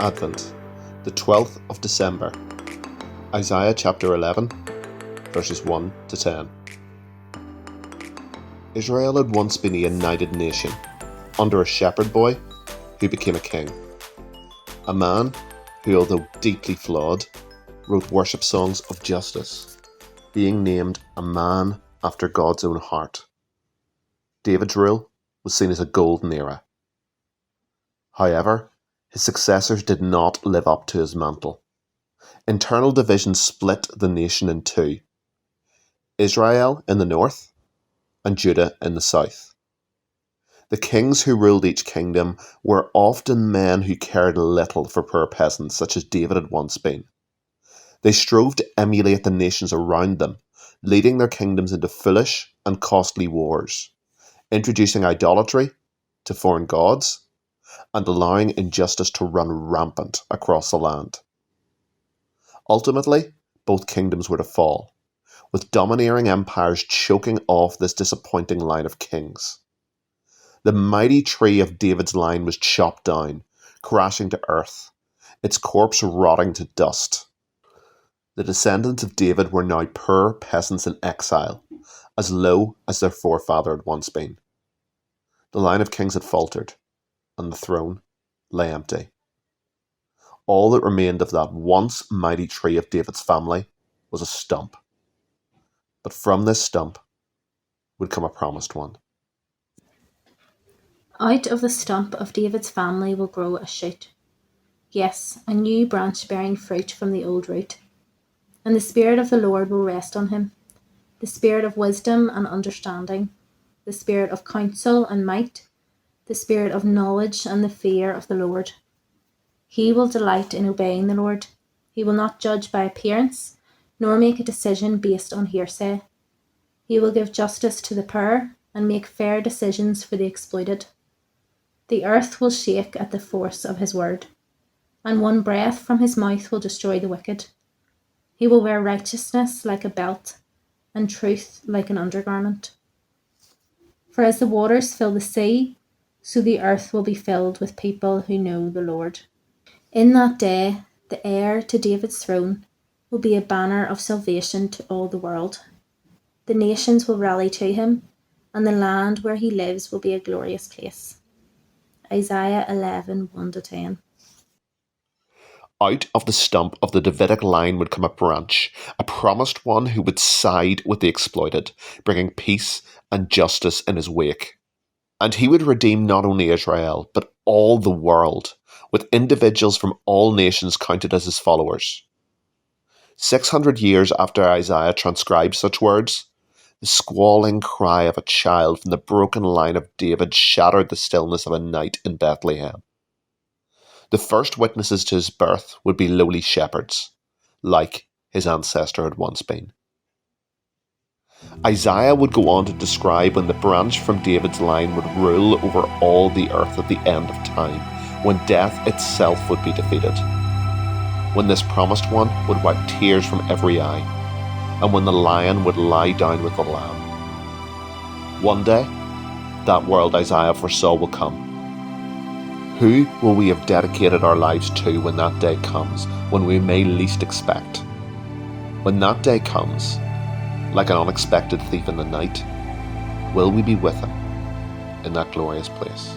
Advent, the 12th of December, Isaiah chapter 11, verses 1 to 10. Israel had once been a united nation, under a shepherd boy who became a king. A man who, although deeply flawed, wrote worship songs of justice, being named a man after God's own heart. David's rule was seen as a golden era. However, his successors did not live up to his mantle. Internal divisions split the nation in two: Israel in the north and Judah in the south. The kings who ruled each kingdom were often men who cared little for poor peasants, such as David had once been. They strove to emulate the nations around them, leading their kingdoms into foolish and costly wars, introducing idolatry to foreign gods, and allowing injustice to run rampant across the land. Ultimately, both kingdoms were to fall, with domineering empires choking off this disappointing line of kings. The mighty tree of David's line was chopped down, crashing to earth, its corpse rotting to dust. The descendants of David were now poor peasants in exile, as low as their forefather had once been. The line of kings had faltered, and the throne lay empty. All that remained of that once mighty tree of David's family was a stump. But from this stump would come a promised one. Out of the stump of David's family will grow a shoot. Yes, a new branch bearing fruit from the old root. And the Spirit of the Lord will rest on him, the Spirit of wisdom and understanding, the Spirit of counsel and might, the Spirit of knowledge and the fear of the Lord. He will delight in obeying the Lord. He will not judge by appearance, nor make a decision based on hearsay. He will give justice to the poor and make fair decisions for the exploited. The earth will shake at the force of his word, and one breath from his mouth will destroy the wicked. He will wear righteousness like a belt, and truth like an undergarment. For as the waters fill the sea, so the earth will be filled with people who know the Lord. In that day, the heir to David's throne will be a banner of salvation to all the world. The nations will rally to him, and the land where he lives will be a glorious place. Isaiah 11, 1-10. Out of the stump of the Davidic line would come a branch, a promised one who would side with the exploited, bringing peace and justice in his wake. And he would redeem not only Israel, but all the world, with individuals from all nations counted as his followers. 600 years after Isaiah transcribed such words, the squalling cry of a child from the broken line of David shattered the stillness of a night in Bethlehem. The first witnesses to his birth would be lowly shepherds, like his ancestor had once been. Isaiah would go on to describe when the branch from David's line would rule over all the earth at the end of time, when death itself would be defeated, when this promised one would wipe tears from every eye, and when the lion would lie down with the lamb. One day, that world Isaiah foresaw will come. Who will we have dedicated our lives to when that day comes, when we may least expect? When that day comes, like an unexpected thief in the night, will we be with him in that glorious place?